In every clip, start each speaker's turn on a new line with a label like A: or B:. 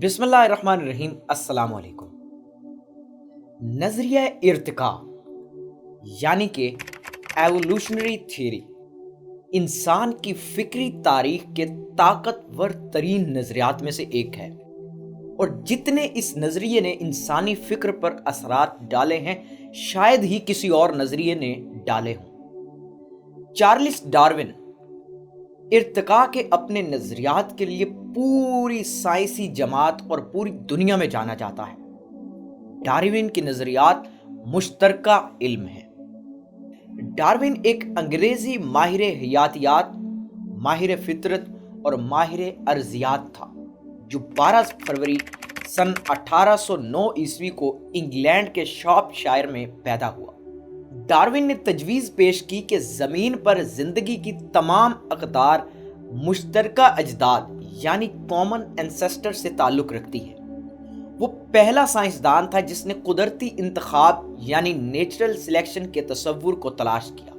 A: بسم اللہ الرحمن الرحیم۔ السلام علیکم۔ نظریہ ارتقاء یعنی کہ ایوولوشنری تھیوری انسان کی فکری تاریخ کے طاقتور ترین نظریات میں سے ایک ہے، اور جتنے اس نظریے نے انسانی فکر پر اثرات ڈالے ہیں شاید ہی کسی اور نظریے نے ڈالے ہوں۔ چارلس ڈارون ارتقاء کے اپنے نظریات کے لیے پوری سائنسی جماعت اور پوری دنیا میں جانا جاتا ہے۔ ڈارون کے نظریات مشترکہ علم ہیں۔ ڈارون ایک انگریزی ماہر حیاتیات، ماہر فطرت اور ماہر ارضیات تھا جو 12 فروری سن 1809 عیسوی کو انگلینڈ کے شاپ شائر میں پیدا ہوا۔ ڈارون نے تجویز پیش کی کہ زمین پر زندگی کی تمام اقدار مشترکہ اجداد یعنی کامن اینسیسٹر سے تعلق رکھتی ہے۔ وہ پہلا سائنسدان تھا جس نے قدرتی انتخاب یعنی نیچرل سلیکشن کے تصور کو تلاش کیا۔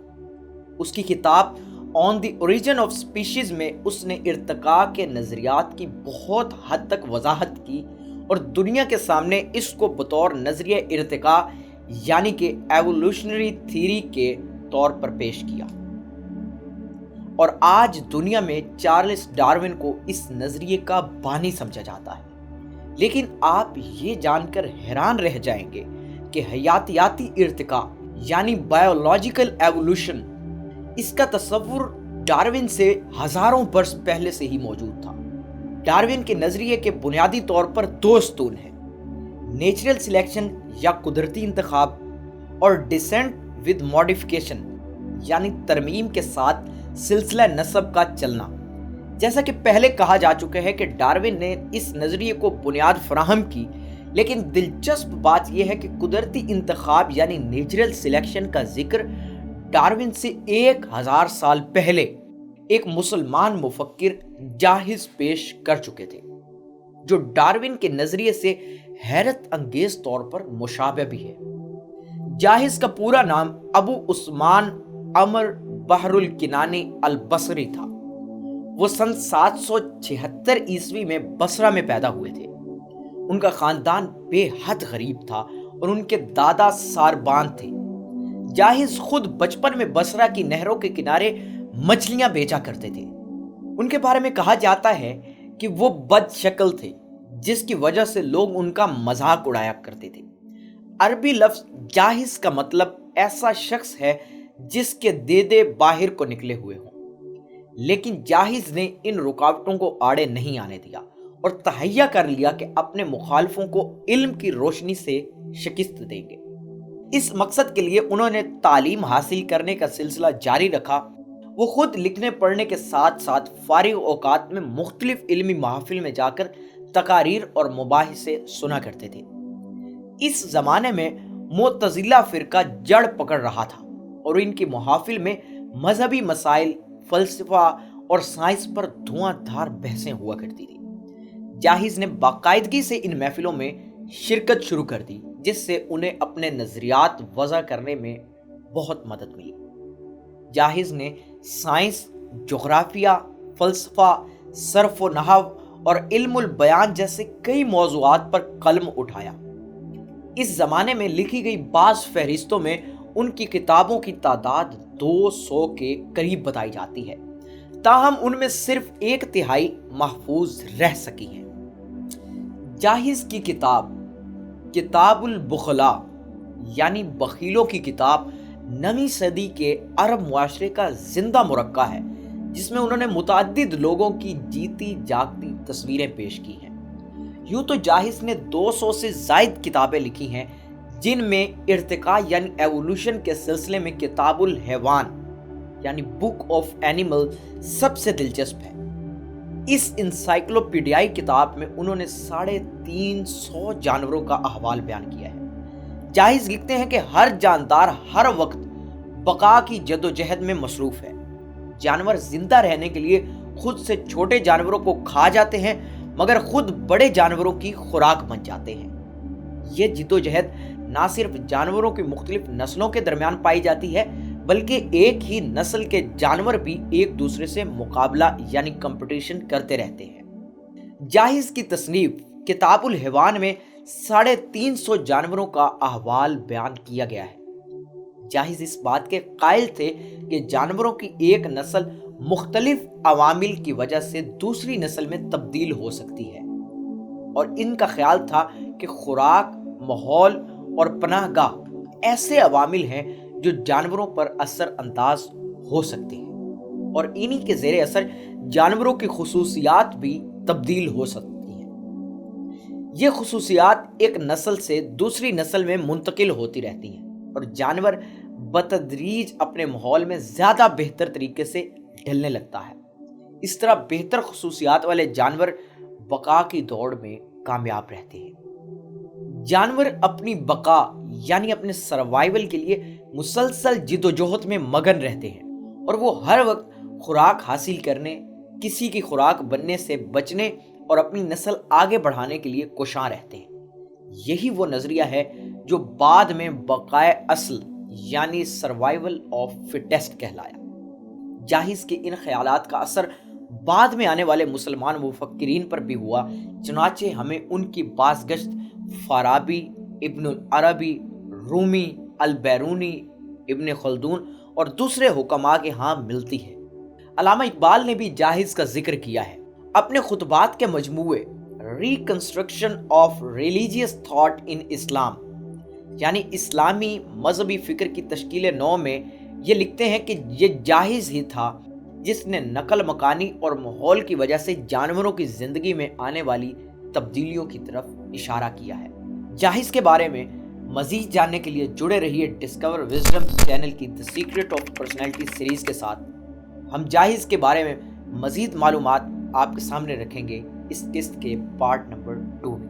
A: اس کی کتاب آن دی اوریجن آف سپیشیز میں اس نے ارتقاء کے نظریات کی بہت حد تک وضاحت کی اور دنیا کے سامنے اس کو بطور نظریہ ارتقاء یعنی کہ ایوولوشنری تھیوری کے طور پر پیش کیا، اور آج دنیا میں چارلس ڈارون کو اس نظریے کا بانی سمجھا جاتا ہے۔ لیکن آپ یہ جان کر حیران رہ جائیں گے کہ حیاتیاتی ارتقاء یعنی بایولوجیکل ایوولوشن، اس کا تصور ڈارون سے ہزاروں برس پہلے سے ہی موجود تھا۔ ڈارون کے نظریے کے بنیادی طور پر دو ستون ہیں: نیچرل سلیکشن یا قدرتی انتخاب، اور ڈسینٹ ود ماڈیفیکیشن یعنی ترمیم کے ساتھ سلسلہ نسب کا چلنا۔ جیسا کہ پہلے کہا جا چکا ہے کہ ڈارون نے اس نظریے کو بنیاد فراہم کی، لیکن دلچسپ بات یہ ہے کہ قدرتی انتخاب یعنی نیچرل سلیکشن کا ذکر ڈارون سے 1000 سال پہلے ایک مسلمان مفکر جاہز پیش کر چکے تھے، جو ڈارون کے نظریے سے حیرت انگیز طور پر مشابہ بھی ہے۔ جاہز کا پورا نام ابو عثمان عمر بحر الکنانی البصری تھا۔ وہ سن 776 عیسوی میں بصرہ میں پیدا ہوئے تھے۔ ان کا خاندان بے حد غریب تھا اور ان کے دادا ساربان تھے۔ جاہز خود بچپن میں بصرہ کی نہروں کے کنارے مچھلیاں بیچا کرتے تھے۔ ان کے بارے میں کہا جاتا ہے کہ وہ بد شکل تھے، جس کی وجہ سے لوگ ان کا مذاق اڑایا کرتے تھے۔ عربی لفظ جاہز کا مطلب ایسا شخص ہے جس کے دیدے باہر کو نکلے ہوئے ہوں، لیکن جاہز نے ان رکاوٹوں کو آڑے نہیں آنے دیا اور تہیہ کر لیا کہ اپنے مخالفوں کو علم کی روشنی سے شکست دیں گے۔ اس مقصد کے لیے انہوں نے تعلیم حاصل کرنے کا سلسلہ جاری رکھا۔ وہ خود لکھنے پڑھنے کے ساتھ ساتھ فارغ اوقات میں مختلف علمی محافل میں جا کر تقاریر اور مباحثے سنا کرتے تھے۔ اس زمانے میں معتزلہ فرقہ جڑ پکڑ رہا تھا اور ان کی محافل میں مذہبی مسائل، فلسفہ اور سائنس پر دھواں دھار بحثیں ہوا کرتی تھی۔ جاہز نے باقاعدگی سے ان محفلوں میں شرکت شروع کر دی، جس سے انہیں اپنے نظریات وضع کرنے میں بہت مدد ملی۔ جاہز نے سائنس، جغرافیہ، فلسفہ، صرف و نحو اور علم البیان جیسے کئی موضوعات پر قلم اٹھایا۔ اس زمانے میں لکھی گئی بعض فہرستوں میں ان کی کتابوں کی تعداد 200 کے قریب بتائی جاتی ہے، تاہم ان میں صرف 1/3 محفوظ رہ سکی ہیں۔ جاہز کی کتاب کتاب البخلاء یعنی بخیلوں کی کتاب 9ویں صدی کے عرب معاشرے کا زندہ مرکہ ہے، جس میں انہوں نے متعدد لوگوں کی جیتی جاگتی تصویریں پیش کی ہیں۔ یوں تو جاہز نے 200 سے زائد کتابیں لکھی ہیں، جن میں ارتقاء یعنی ایوولوشن کے سلسلے میں کتاب الحیوان یعنی بک آف اینیمل سب سے دلچسپ ہے۔ اس انسائکلوپیڈیائی کتاب میں انہوں نے 350 جانوروں کا احوال بیان کیا ہے۔ جاہز لکھتے ہیں کہ ہر جاندار ہر وقت بقا کی جدوجہد میں مصروف ہے۔ جانور زندہ رہنے کے لیے خود سے چھوٹے جانوروں کو کھا جاتے ہیں، مگر خود بڑے جانوروں کی خوراک بن جاتے ہیں۔ یہ جدوجہد نہ صرف جانوروں کی مختلف نسلوں کے درمیان پائی جاتی ہے، بلکہ ایک ہی نسل کے جانور بھی ایک دوسرے سے مقابلہ یعنی کمپٹیشن کرتے رہتے ہیں۔ جاہز کی تصنیف کتاب الحیوان میں 350 جانوروں کا احوال بیان کیا گیا ہے۔ جاحظ اس بات کے قائل تھے کہ جانوروں کی ایک نسل مختلف عوامل کی وجہ سے دوسری نسل میں تبدیل ہو سکتی ہے، اور ان کا خیال تھا کہ خوراک، ماحول اور پناہ گاہ ایسے عوامل ہیں جو جانوروں پر اثر انداز ہو سکتے ہیں، اور انہی کے زیر اثر جانوروں کی خصوصیات بھی تبدیل ہو سکتی ہیں۔ یہ خصوصیات ایک نسل سے دوسری نسل میں منتقل ہوتی رہتی ہیں، اور جانور بتدریج اپنے ماحول میں زیادہ بہتر طریقے سے ڈھلنے لگتا ہے۔ اس طرح بہتر خصوصیات والے جانور بقا کی دوڑ میں کامیاب رہتے ہیں۔ جانور اپنی بقا یعنی اپنے سروائیول کے لیے مسلسل جد و جہد میں مگن رہتے ہیں، اور وہ ہر وقت خوراک حاصل کرنے، کسی کی خوراک بننے سے بچنے اور اپنی نسل آگے بڑھانے کے لیے کوشاں رہتے ہیں۔ یہی وہ نظریہ ہے جو بعد میں بقائے اصل یعنی سروائیول آف فٹیسٹ کہلایا۔ جاحظ کے ان خیالات کا اثر بعد میں آنے والے مسلمان مفکرین پر بھی ہوا، چنانچہ ہمیں ان کی بازگشت فارابی، ابن العربی، رومی، البیرونی، ابن خلدون اور دوسرے حکماء کے ہاں ملتی ہے۔ علامہ اقبال نے بھی جاحظ کا ذکر کیا ہے اپنے خطبات کے مجموعے reconstruction of religious thought in Islam یعنی اسلامی مذہبی فکر کی تشکیل نو میں یہ لکھتے ہیں کہ یہ جاحظ ہی تھا جس نے نقل مکانی اور ماحول کی وجہ سے جانوروں کی زندگی میں آنے والی تبدیلیوں کی طرف اشارہ کیا ہے۔ جاحظ کے بارے میں مزید جاننے کے لیے جڑے رہیے ڈسکور وزڈم چینل کی دی سیکرٹ آف پرسنالٹی سیریز کے ساتھ۔ ہم جاحظ کے بارے میں مزید معلومات آپ کے سامنے رکھیں گے اس قسط کے پارٹ نمبر 2 میں۔